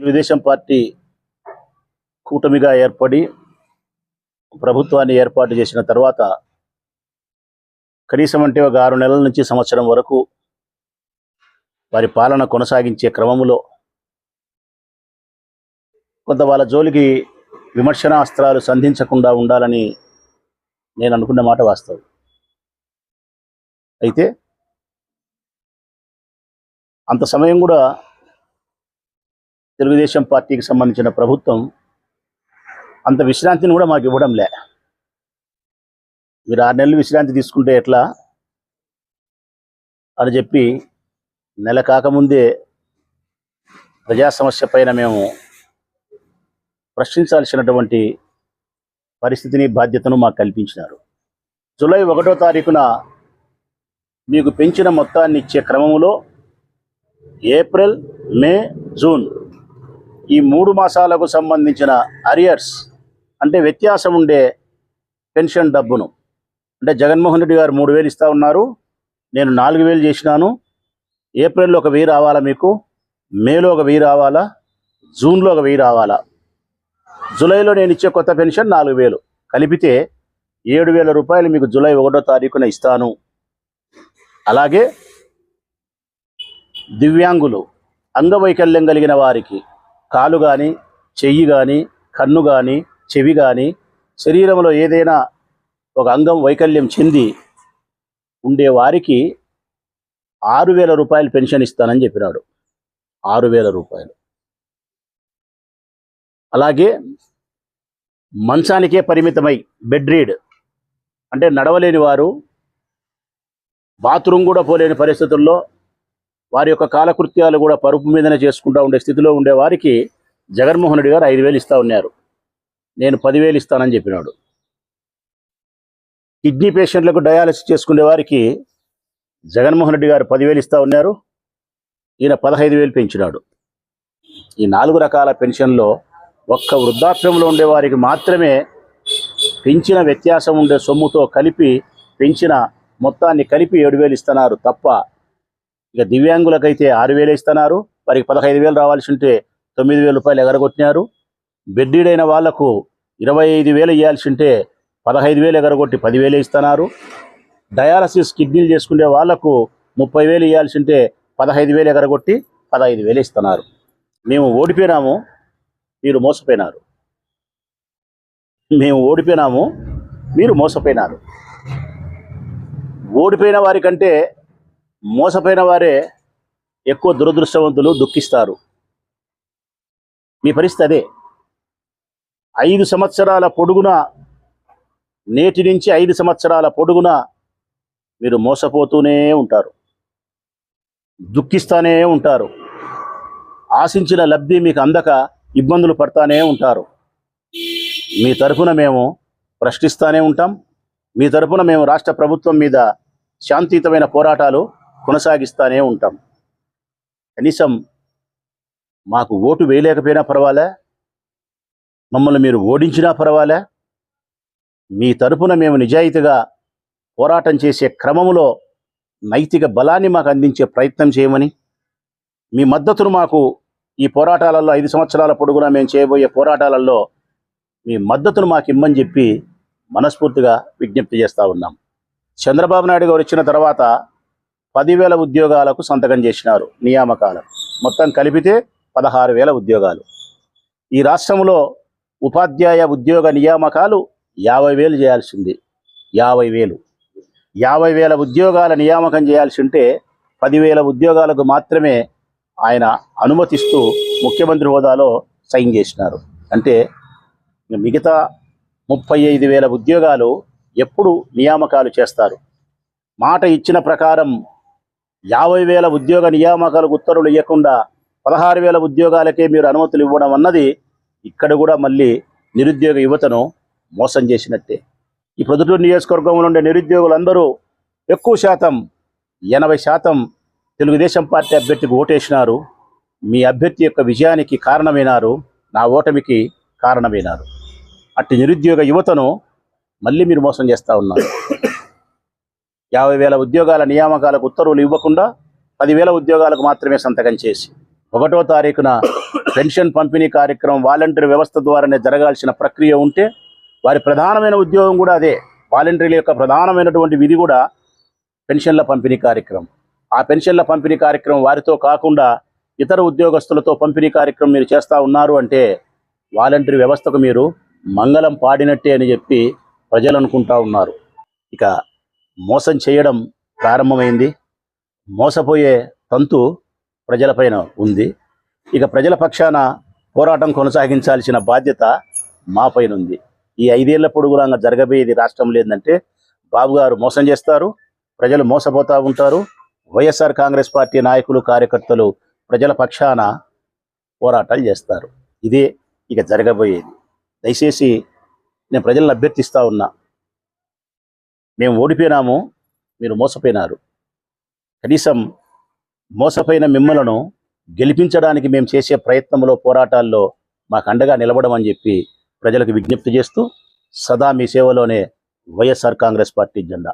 Telugu Desam party కూటమిగా ఏర్పడి ప్రభుత్వాన్ని ఏర్పాటు చేసిన తర్వాత కనీసం అంటే ఒక 6 నెలల నుంచి సంవత్సరం వరకు వారి పాలన కొనసాగించే క్రమంలో కొంత వాళ్ళ జోలికి విమర్శన అస్త్రాలు సంధించకుండా ఉండాలని నేను అనుకున్న మాట వాస్తవం. అయితే అంత సమయం కూడా తెలుగుదేశం పార్టీకి సంబంధించిన ప్రభుత్వం అంత విశ్రాంతిని కూడా మాకు ఇవ్వడం లే. మీరు 6 నెలలు విశ్రాంతి తీసుకుంటే ఎట్లా అని చెప్పి నెల కాకముందే ప్రజా సమస్య పైన మేము ప్రశ్నించాల్సినటువంటి పరిస్థితిని బాధ్యతను మాకు కల్పించినారు. జూలై 1వ తారీఖున మీకు పెంచిన మొత్తాన్ని ఇచ్చే క్రమంలో ఏప్రిల్, మే, జూన్ ఈ 3 మాసాలకు సంబంధించిన అరియర్స్ అంటే వ్యత్యాసం ఉండే పెన్షన్ డబ్బును అంటే జగన్మోహన్ రెడ్డి గారు 3,000 ఇస్తూ ఉన్నారు, నేను 4,000 చేసినాను. ఏప్రిల్లో ఒక 1,000 రావాలా, మీకు మేలో ఒక 1,000 రావాలా, జూన్లో ఒక 1,000 రావాలా. జూలైలో నేను ఇచ్చే కొత్త పెన్షన్ 4,000 కలిపితే 7,000 రూపాయలు మీకు జూలై 1వ తారీఖున ఇస్తాను. అలాగే దివ్యాంగులు, అంగవైకల్యం కలిగిన వారికి కాలు కానీ, చెయ్యి కానీ, కన్ను కానీ, చెవి కానీ, శరీరంలో ఏదైనా ఒక అంగం వైకల్యం చెంది ఉండే వారికి 6,000 రూపాయలు పెన్షన్ ఇస్తానని చెప్పినాడు. 6,000 రూపాయలు. అలాగే మంచానికే పరిమితమై బెడ్ రీడ్ అంటే నడవలేని వారు, బాత్రూమ్ కూడా పోలేని పరిస్థితుల్లో వారి యొక్క కాలకృత్యాలు కూడా పరుపు మీదనే చేసుకుంటూ ఉండే స్థితిలో ఉండే వారికి జగన్మోహన్ రెడ్డి గారు 5,000 ఇస్తూ ఉన్నారు, నేను 10,000 ఇస్తానని చెప్పినాడు. కిడ్నీ పేషెంట్లకు డయాలసిస్ చేసుకునే వారికి జగన్మోహన్ రెడ్డి గారు 10,000 ఇస్తూ ఉన్నారు, ఈయన 15,000 పెంచినాడు. ఈ 4 రకాల పెన్షన్లో ఒక్క వృద్ధాప్యంలో ఉండే వారికి మాత్రమే పెంచిన వ్యత్యాసం ఉండే సొమ్ముతో కలిపి పెంచిన మొత్తాన్ని కలిపి 7,000 ఇస్తున్నారు తప్ప ఇక దివ్యాంగులకైతే 6,000 ఇస్తున్నారు. వారికి 15,000 రావాల్సి ఉంటే 9,000 రూపాయలు ఎగరగొట్టినారు. బెడ్డీడైన వాళ్లకు 25,000 ఇవ్వాల్సి ఉంటే 15,000 ఎగరగొట్టి 10,000 ఇస్తున్నారు. డయాలసిస్ కిడ్నీలు చేసుకునే వాళ్లకు 30,000 ఇవ్వాల్సి ఉంటే 15,000 ఎగరగొట్టి 15,000 ఇస్తున్నారు. మేము ఓడిపోయినాము, మీరు మోసపోయినారు. మేము ఓడిపోయినాము, మీరు మోసపోయినారు. ఓడిపోయిన వారికంటే మోసపోయిన వారే ఎక్కువ దురదృష్టవంతులు, దుఃఖిస్తారు. మీ పరిస్థితి అదే. 5 సంవత్సరాల పొడుగున, నేటి నుంచి 5 సంవత్సరాల పొడుగున మీరు మోసపోతూనే ఉంటారు, దుఃఖిస్తూనే ఉంటారు. ఆశించిన లబ్ధి మీకు అందక ఇబ్బందులు పడతానే ఉంటారు. మీ తరఫున మేము ప్రశ్నిస్తూనే ఉంటాం. మీ తరఫున మేము రాష్ట్ర ప్రభుత్వం మీద శాంతియుతమైన పోరాటాలు కొనసాగిస్తూనే ఉంటాం. కనీసం మాకు ఓటు వేయలేకపోయినా పర్వాలే, మమ్మల్ని మీరు ఓడించినా పర్వాలే, మీ తరఫున మేము నిజాయితీగా పోరాటం చేసే క్రమంలో నైతిక బలాన్ని మాకు అందించే ప్రయత్నం చేయమని, మీ మద్దతును మాకు ఈ పోరాటాలలో 5 సంవత్సరాల పొడుగునా మేము చేయబోయే పోరాటాలలో మీ మద్దతును మాకు ఇమ్మని చెప్పి మనస్ఫూర్తిగా విజ్ఞప్తి చేస్తూ ఉన్నాం. చంద్రబాబు నాయుడు గారు వచ్చిన తర్వాత 10,000 ఉద్యోగాలకు సంతకం చేసినారు, నియామకాలు మొత్తం కలిపితే 16,000 ఉద్యోగాలు. ఈ రాష్ట్రంలో ఉపాధ్యాయ ఉద్యోగ నియామకాలు 50,000 చేయాల్సింది. 50,000 ఉద్యోగాల నియామకం చేయాల్సి ఉంటే 10,000 ఉద్యోగాలకు మాత్రమే ఆయన అనుమతిస్తూ ముఖ్యమంత్రి హోదాలో సైన్ చేసినారు. అంటే మిగతా 35,000 ఉద్యోగాలు ఎప్పుడు నియామకాలు చేస్తారు? మాట ఇచ్చిన ప్రకారం 50,000 ఉద్యోగ నియామకాలకు ఉత్తర్వులు ఇవ్వకుండా 16,000 ఉద్యోగాలకే మీరు అనుమతులు ఇవ్వడం అన్నది ఇక్కడ కూడా మళ్ళీ నిరుద్యోగ యువతను మోసం చేసినట్టే. ఈ ప్రొద్దుటూరు నియోజకవర్గంలో ఉండే నిరుద్యోగులందరూ ఎక్కువ శాతం 80% తెలుగుదేశం పార్టీ అభ్యర్థికి ఓటేసినారు. మీ అభ్యర్థి యొక్క విజయానికి కారణమైనారు, నా ఓటమికి కారణమైనారు. అట్టి నిరుద్యోగ యువతను మళ్ళీ మీరు మోసం చేస్తూ ఉన్నారు. 50,000 ఉద్యోగాల నియామకాలకు ఉత్తర్వులు ఇవ్వకుండా 10,000 ఉద్యోగాలకు మాత్రమే సంతకం చేసి 1వ తారీఖున పెన్షన్ పంపిణీ కార్యక్రమం వాలంటీర్ వ్యవస్థ ద్వారానే జరగాల్సిన ప్రక్రియ ఉంటే వారి ప్రధానమైన ఉద్యోగం కూడా అదే. వాలంటీర్ల యొక్క ప్రధానమైనటువంటి విధి కూడా పెన్షన్ల పంపిణీ కార్యక్రమం. ఆ పెన్షన్ల పంపిణీ కార్యక్రమం వారితో కాకుండా ఇతర ఉద్యోగస్తులతో పంపిణీ కార్యక్రమం మీరు చేస్తూ ఉన్నారు అంటే వాలంటీర్ వ్యవస్థకు మీరు మంగళం పాడినట్టే అని చెప్పి ప్రజలు అనుకుంటా ఉన్నారు. ఇక మోసం చేయడం ప్రారంభమైంది. మోసపోయే తంతు ప్రజలపైన ఉంది. ఇక ప్రజల పక్షాన పోరాటం కొనసాగించాల్సిన బాధ్యత మా పైన ఉంది. ఈ 5 ఏళ్ల పొడుగులాగా జరగబోయేది రాష్ట్రం లేదంటే బాబు గారు మోసం చేస్తారు, ప్రజలు మోసపోతూ ఉంటారు. వైఎస్ఆర్ కాంగ్రెస్ పార్టీ నాయకులు కార్యకర్తలు ప్రజల పక్షాన పోరాటాలు చేస్తారు. ఇదే ఇక జరగబోయేది. దయచేసి నేను ప్రజలను అభ్యర్థిస్తూ ఉన్నా, మేము ఓడిపోయినాము, మీరు మోసపోయినారు. కనీసం మోసపోయిన మిమ్మలను గెలిపించడానికి మేము చేసే ప్రయత్నంలో పోరాటాల్లో మాకు అండగా నిలబడమని చెప్పి ప్రజలకు విజ్ఞప్తి చేస్తూ సదా మీ సేవలోనే వైఎస్ఆర్ కాంగ్రెస్ పార్టీ జెండా.